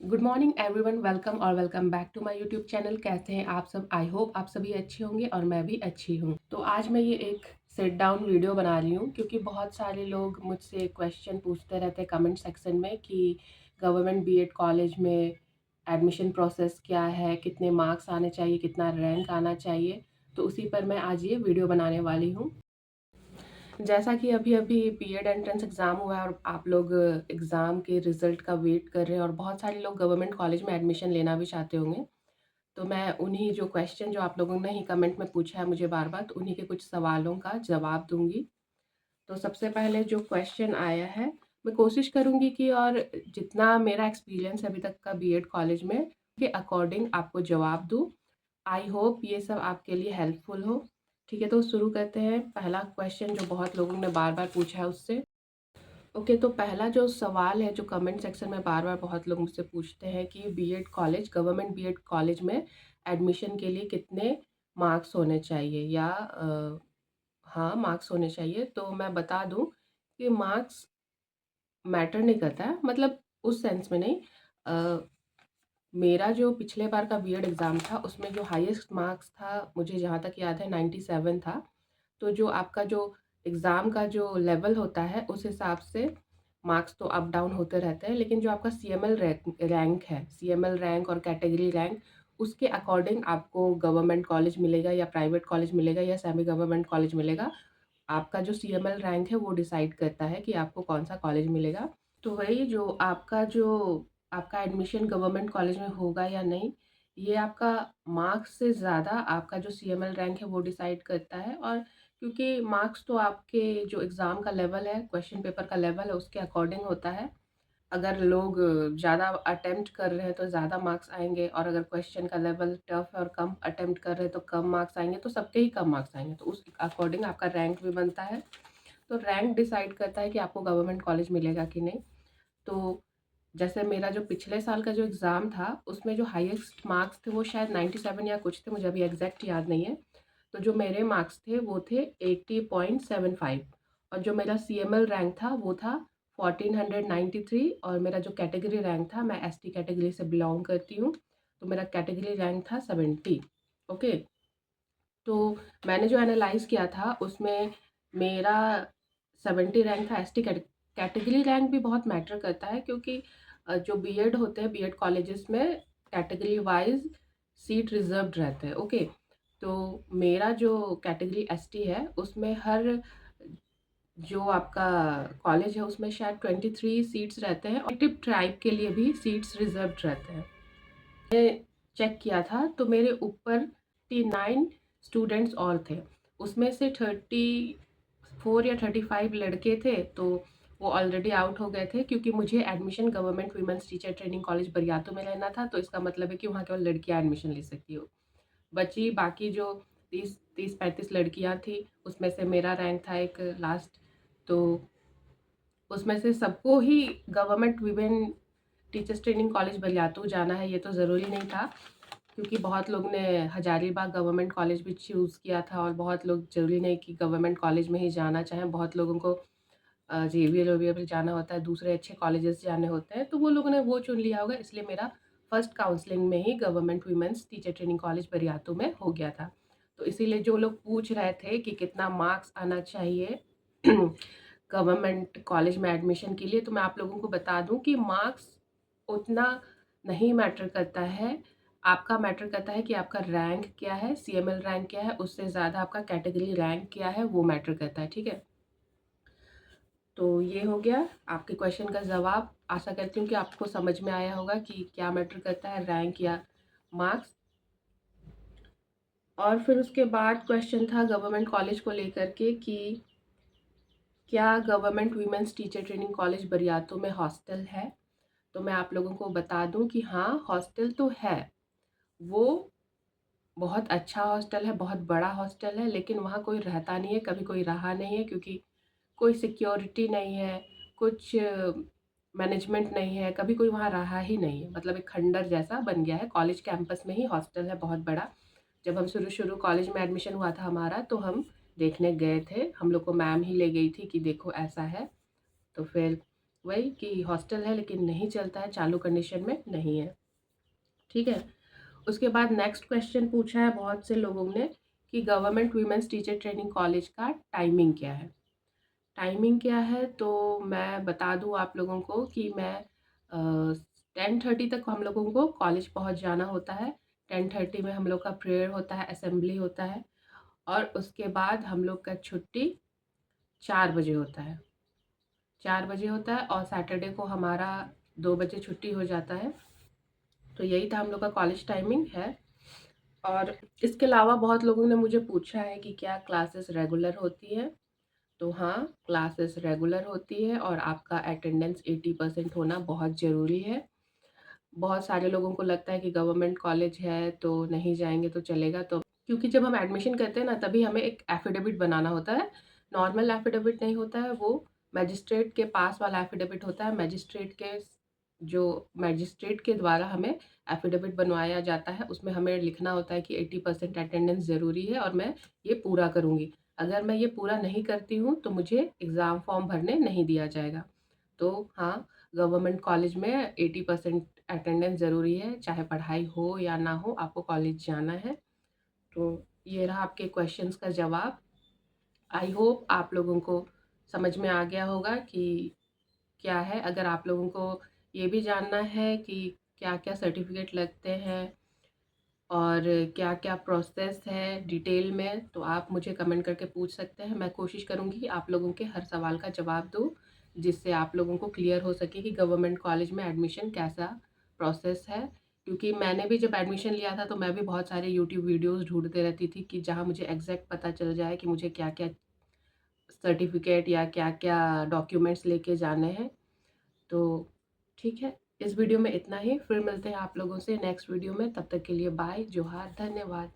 Good morning everyone, welcome और welcome back to my YouTube channel. कैसे हैं आप सब? आई होप आप सभी अच्छे होंगे और मैं भी अच्छी हूँ। तो आज मैं ये एक सिट डाउन वीडियो बना रही हूँ क्योंकि बहुत सारे लोग मुझसे क्वेश्चन पूछते रहते हैं कमेंट सेक्शन में कि गवर्नमेंट बीएड कॉलेज में एडमिशन प्रोसेस क्या है, कितने मार्क्स आने चाहिए, कितना रैंक आना चाहिए। तो उसी पर मैं आज ये वीडियो बनाने वाली हूँ। जैसा कि अभी-अभी बीएड एंट्रेंस एग्ज़ाम हुआ है और आप लोग एग्ज़ाम के रिज़ल्ट का वेट कर रहे हैं और बहुत सारे लोग गवर्नमेंट कॉलेज में एडमिशन लेना भी चाहते होंगे। तो मैं उन्हीं जो क्वेश्चन जो आप लोगों ने ही कमेंट में पूछा है मुझे बार-बार, तो उन्हीं के कुछ सवालों का जवाब दूँगी। तो सबसे पहले जो क्वेश्चन आया है, मैं कोशिश करूँगी कि और जितना मेरा एक्सपीरियंस है अभी तक का बीएड कॉलेज में, के अकॉर्डिंग आपको जवाब दूँ। आई होप ये सब आपके लिए हेल्पफुल हो। ठीक है, तो शुरू करते हैं। पहला क्वेश्चन जो बहुत लोगों ने बार-बार पूछा है उससे। ओके, तो पहला जो सवाल है जो कमेंट सेक्शन में बार-बार बहुत लोग मुझसे पूछते हैं कि BEd college, government BEd college में एडमिशन के लिए कितने मार्क्स होने चाहिए या हाँ, मार्क्स होने चाहिए। तो मैं बता दूँ कि मार्क्स मैटर नहीं करता है, मतलब उस सेंस में नहीं। अ, मेरा जो पिछले बार का बीएड एग्ज़ाम था उसमें जो हाईएस्ट मार्क्स था, मुझे जहाँ तक याद है 97 था। तो जो आपका जो एग्ज़ाम का जो लेवल होता है उस हिसाब से मार्क्स तो अप डाउन होते रहते हैं, लेकिन जो आपका सीएमएल रैंक है, सीएमएल रैंक और कैटेगरी रैंक, उसके अकॉर्डिंग आपको गवर्नमेंट कॉलेज मिलेगा या प्राइवेट कॉलेज मिलेगा या सेमी गवर्नमेंट कॉलेज मिलेगा। आपका जो सीएमएल रैंक है वो डिसाइड करता है कि आपको कौन-सा कॉलेज मिलेगा। तो वही जो आपका एडमिशन गवर्नमेंट कॉलेज में होगा या नहीं, ये आपका मार्क्स से ज़्यादा आपका जो सीएमएल रैंक है वो डिसाइड करता है। और क्योंकि मार्क्स तो आपके जो एग्ज़ाम का लेवल है, क्वेश्चन पेपर का लेवल है, उसके अकॉर्डिंग होता है। अगर लोग ज़्यादा अटेम्प्ट कर रहे हैं तो ज़्यादा मार्क्स आएँगे, और अगर क्वेश्चन का लेवल टफ है और कम अटेम्प्ट कर रहे हैं तो कम मार्क्स आएँगे, तो सबके ही कम मार्क्स आएँगे। तो उस अकॉर्डिंग आपका रैंक भी बनता है। तो रैंक डिसाइड करता है कि आपको गवर्नमेंट कॉलेज मिलेगा कि नहीं। तो जैसे मेरा जो पिछले साल का जो एग्ज़ाम था, उसमें जो हाईएस्ट मार्क्स थे वो शायद 97 या कुछ थे, मुझे अभी एग्ज़ैक्ट याद नहीं है। तो जो मेरे मार्क्स थे वो थे 80.75, और जो मेरा सीएमएल रैंक था वो था 1493, और मेरा जो कैटेगरी रैंक था, मैं एसटी कैटेगरी से बिलॉन्ग करती हूँ, तो मेरा कैटेगरी रैंक था 70। ओके। तो मैंने जो एनालाइज़ किया था उसमें मेरा 70 रैंक था। एसटी कैटेगरी रैंक भी बहुत मैटर करता है क्योंकि जो बीएड होते हैं, बीएड कॉलेजेस में कैटेगरी वाइज़ सीट रिज़र्व्ड रहते हैं। ओके। तो मेरा जो कैटेगरी एसटी है उसमें हर जो आपका कॉलेज है उसमें शायद 23 सीट्स रहते हैं, और टिप ट्राइब के लिए भी सीट्स रिज़र्व्ड रहते हैं। चेक किया था तो मेरे ऊपर 39 स्टूडेंट्स और थे। उसमें से 34 या 35 लड़के थे, तो वो ऑलरेडी आउट हो गए थे क्योंकि मुझे admission government women's teacher training college Bariatu में लेना था, तो इसका मतलब है कि वहाँ केवल लड़कियाँ एडमिशन ले सकती हो। बची बाकी जो 30-35 लड़कियाँ थी, उसमें से मेरा रैंक था एक लास्ट। तो उसमें से सबको ही government women teachers training college Bariatu जाना है, ये तो ज़रूरी नहीं था क्योंकि बहुत लोग ने हजारीबाग गवर्नमेंट कॉलेज भी चूज़ किया था, और बहुत लोग ज़रूरी नहीं कि गवर्नमेंट कॉलेज में ही जाना चाहें। बहुत लोगों को जेवीएल वेवीएल जाना होता है, दूसरे अच्छे कॉलेजेस जाने होते हैं, तो वो लोगों ने वो चुन लिया होगा। इसलिए मेरा फर्स्ट काउंसलिंग में ही government women's teacher training college Bariatu में हो गया था। तो इसीलिए जो लोग पूछ रहे थे कि कितना मार्क्स आना चाहिए गवर्नमेंट कॉलेज में एडमिशन के लिए, तो मैं आप लोगों को बता दूं कि मार्क्स उतना नहीं मैटर करता है। आपका मैटर करता है कि आपका रैंक क्या है, सीएमएल रैंक क्या है, उससे ज़्यादा आपका कैटेगरी रैंक क्या है, वो मैटर करता है। ठीक है, तो ये हो गया आपके क्वेश्चन का जवाब। आशा करती हूँ कि आपको समझ में आया होगा कि क्या मैटर करता है, रैंक या मार्क्स। और फिर उसके बाद क्वेश्चन था गवर्नमेंट कॉलेज को लेकर के कि क्या government women's teacher training college Bariatu में हॉस्टल है। तो मैं आप लोगों को बता दूं कि हाँ, हॉस्टल तो है। वो बहुत अच्छा हॉस्टल है, बहुत बड़ा हॉस्टल है, लेकिन वहाँ कोई रहता नहीं है, कभी कोई रहा नहीं है क्योंकि कोई सिक्योरिटी नहीं है, कुछ मैनेजमेंट नहीं है, कभी कोई वहाँ रहा ही नहीं है। मतलब एक खंडर जैसा बन गया है। कॉलेज कैंपस में ही हॉस्टल है बहुत बड़ा। जब हम शुरू कॉलेज में एडमिशन हुआ था हमारा, तो हम देखने गए थे, हम लोग को मैम ही ले गई थी कि देखो ऐसा है। तो फिर वही कि हॉस्टल है लेकिन नहीं चलता है, चालू कंडीशन में नहीं है। ठीक है। उसके बाद नेक्स्ट क्वेश्चन पूछा है बहुत से लोगों ने कि government women's teacher training college का टाइमिंग क्या है। टाइमिंग क्या है तो मैं बता दूं आप लोगों को कि मैं 10:30 तक हम लोगों को कॉलेज पहुंच जाना होता है। 10:30 में हम लोग का प्रेयर होता है, असेंबली होता है, और उसके बाद हम लोग का छुट्टी 4 बजे होता है। 4 बजे होता है और सैटरडे को हमारा 2 बजे छुट्टी हो जाता है। तो यही था हम लोग का कॉलेज टाइमिंग है। और इसके अलावा बहुत लोगों ने मुझे पूछा है कि क्या क्लासेस रेगुलर होती है। तो हाँ, क्लासेस रेगुलर होती है और आपका अटेंडेंस 80% होना बहुत ज़रूरी है। बहुत सारे लोगों को लगता है कि गवर्नमेंट कॉलेज है तो नहीं जाएंगे तो चलेगा, तो क्योंकि जब हम एडमिशन करते हैं ना तभी हमें एक एफिडेविट बनाना होता है। नॉर्मल एफिडेविट नहीं होता है, वो मजिस्ट्रेट के पास वाला एफिडेविट होता है। मजिस्ट्रेट के द्वारा हमें एफिडेविट बनवाया जाता है। उसमें हमें लिखना होता है कि 80% अटेंडेंस ज़रूरी है और मैं ये पूरा करूँगी। अगर मैं ये पूरा नहीं करती हूँ तो मुझे एग्ज़ाम फॉर्म भरने नहीं दिया जाएगा। तो हाँ, गवर्नमेंट कॉलेज में 80% अटेंडेंस ज़रूरी है, चाहे पढ़ाई हो या ना हो, आपको कॉलेज जाना है। तो ये रहा आपके क्वेश्चंस का जवाब। आई होप आप लोगों को समझ में आ गया होगा कि क्या है। अगर आप लोगों को ये भी जानना है कि क्या-क्या सर्टिफ़िकेट लगते हैं और क्या-क्या प्रोसेस है डिटेल में, तो आप मुझे कमेंट करके पूछ सकते हैं। मैं कोशिश करूँगी कि आप लोगों के हर सवाल का जवाब दूँ, जिससे आप लोगों को क्लियर हो सके कि गवर्नमेंट कॉलेज में एडमिशन कैसा प्रोसेस है। क्योंकि मैंने भी जब एडमिशन लिया था तो मैं भी बहुत सारे यूट्यूब वीडियोज़ ढूँढते रहती थी कि जहाँ मुझे एग्ज़ैक्ट पता चल जाए कि मुझे क्या-क्या सर्टिफ़िकेट या क्या-क्या डॉक्यूमेंट्स लेके जाने हैं। तो ठीक है, इस वीडियो में इतना ही। फिर मिलते हैं आप लोगों से नेक्स्ट वीडियो में। तब तक के लिए बाय, जोहार, धन्यवाद।